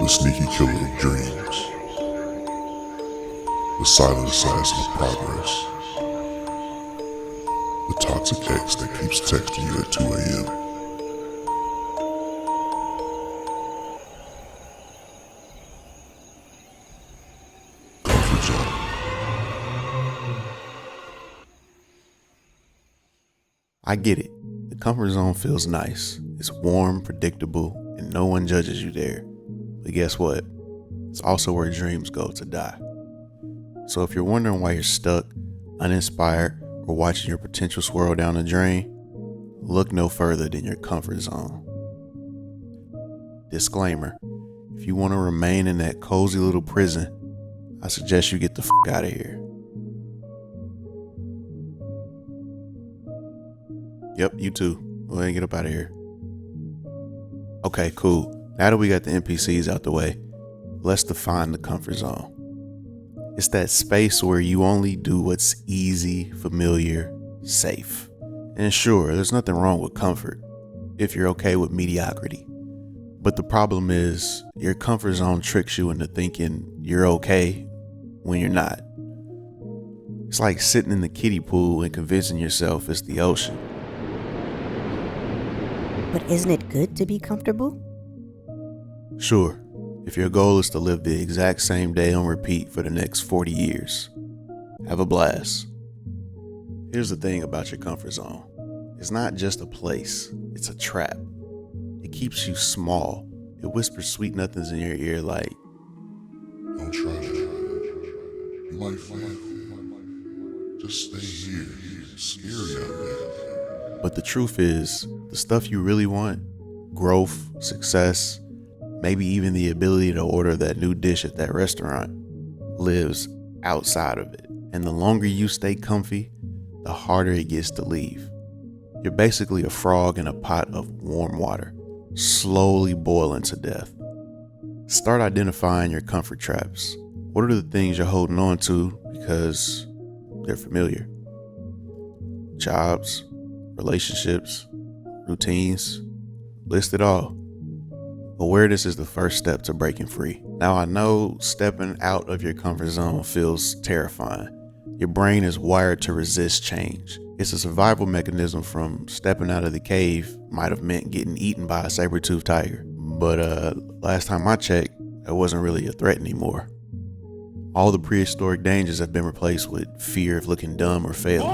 The sneaky killer of dreams. The silent assassin of progress. The toxic ex that keeps texting you at 2 a.m. Comfort zone. I get it. The comfort zone feels nice. It's warm, predictable, and no one judges you there. But guess what? It's also where dreams go to die. So if you're wondering why you're stuck, uninspired, or watching your potential swirl down the drain, look no further than your comfort zone. Disclaimer: if you want to remain in that cozy little prison, I suggest you get the f*** out of here. Yep, you too. Go ahead and get up out of here. Okay, cool. Now that we got the NPCs out the way, let's define the comfort zone. It's that space where you only do what's easy, familiar, safe. And sure, there's nothing wrong with comfort if you're okay with mediocrity. But the problem is your comfort zone tricks you into thinking you're okay when you're not. It's like sitting in the kiddie pool and convincing yourself it's the ocean. But isn't it good to be comfortable? Sure, if your goal is to live the exact same day on repeat for the next 40 years, have a blast. Here's the thing about your comfort zone. It's not just a place, it's a trap. It keeps you small. It whispers sweet nothings in your ear like, Don't try it. You might fail. Just stay here. It's scary out there. but the truth is, the stuff you really want, growth, success, maybe even the ability to order that new dish at that restaurant, lives outside of it. And the longer you stay comfy, the harder it gets to leave. You're basically a frog in a pot of warm water, slowly boiling to death. Start identifying your comfort traps. What are the things you're holding on to because they're familiar? Jobs, relationships, routines, list it all. Awareness is the first step to breaking free. Now I know stepping out of your comfort zone feels terrifying. Your brain is wired to resist change. It's a survival mechanism from stepping out of the cave might have meant getting eaten by a saber-toothed tiger. But last time I checked, it wasn't really a threat anymore. All the prehistoric dangers have been replaced with fear of looking dumb or failing.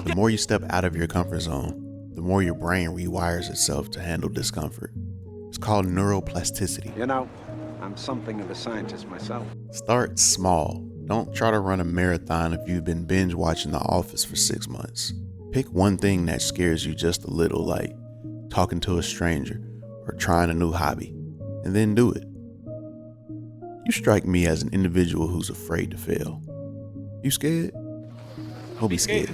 The more you step out of your comfort zone, the more your brain rewires itself to handle discomfort. It's called neuroplasticity. You know, I'm something of a scientist myself. Start small. Don't try to run a marathon if you've been binge watching The Office for 6 months. Pick one thing that scares you just a little, like talking to a stranger or trying a new hobby, and then do it. You strike me as an individual who's afraid to fail. You scared? Don't be scared.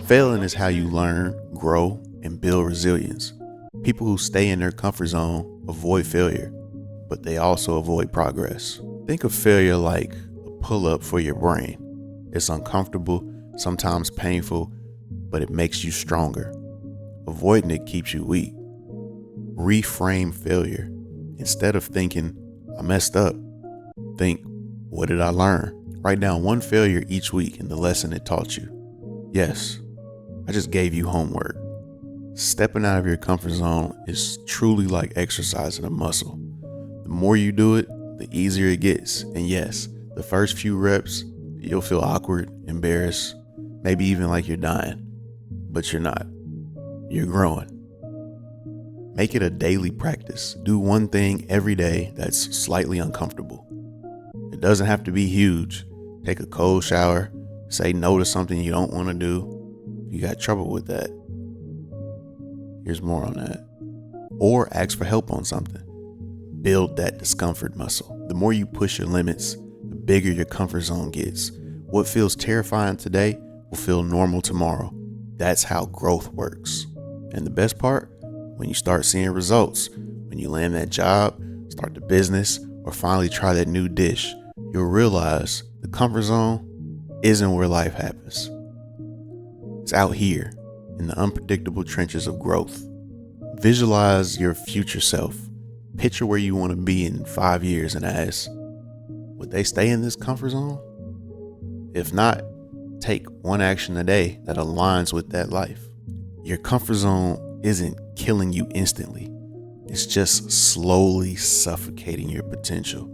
Failing is how you learn, grow, and build resilience. People who stay in their comfort zone avoid failure, but they also avoid progress. Think of failure like a pull-up for your brain. It's uncomfortable, sometimes painful, but it makes you stronger. Avoiding it keeps you weak. Reframe failure. Instead of thinking, I messed up, think, what did I learn? Write down one failure each week and the lesson it taught you. Yes, I just gave you homework. Stepping out of your comfort zone is truly like exercising a muscle. The more you do it, the easier it gets. And yes, the first few reps, you'll feel awkward, embarrassed, maybe even like you're dying. But you're not. You're growing. Make it a daily practice. Do one thing every day that's slightly uncomfortable. It doesn't have to be huge. Take a cold shower. Say no to something you don't want to do. You got trouble with that. Here's more on that. Or ask for help on something. Build that discomfort muscle. The more you push your limits, the bigger your comfort zone gets. What feels terrifying today will feel normal tomorrow. That's how growth works. And the best part, when you start seeing results, when you land that job, start the business, or finally try that new dish, you'll realize the comfort zone isn't where life happens. It's out here in the unpredictable trenches of growth. Visualize your future self. Picture where you want to be in 5 years and ask, would they stay in this comfort zone? If not, take one action a day that aligns with that life. Your comfort zone isn't killing you instantly. It's just slowly suffocating your potential.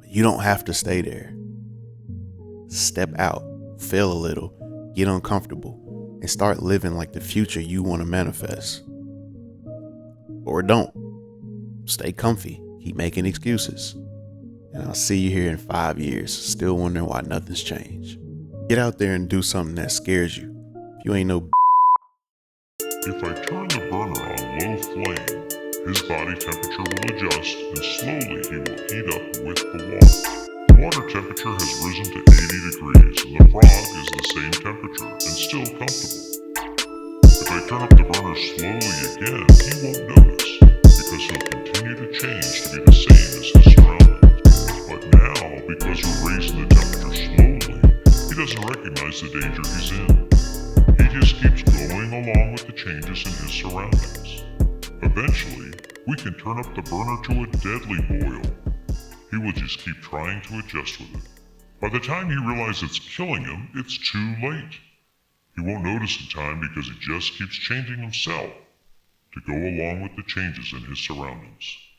You don't have to stay there. Step out, fail a little, get uncomfortable, and start living like the future you want to manifest. Or don't. Stay comfy, keep making excuses. And I'll see you here in 5 years, still wondering why nothing's changed. Get out there and do something that scares you. If you ain't no If I turn the burner on low flame, his body temperature will adjust and slowly he will heat up with the water. The water temperature has risen to 80 degrees and the frog is the same temperature and still comfortable. If I turn up the burner slowly again, he won't notice because he'll continue to change to be the same as his surroundings. But now, because we're raising the temperature slowly, he doesn't recognize the danger he's in. He just keeps going along with the changes in his surroundings. Eventually, we can turn up the burner to a deadly boil. He will just keep trying to adjust with it. By the time he realizes it's killing him, it's too late. He won't notice in time because he just keeps changing himself to go along with the changes in his surroundings.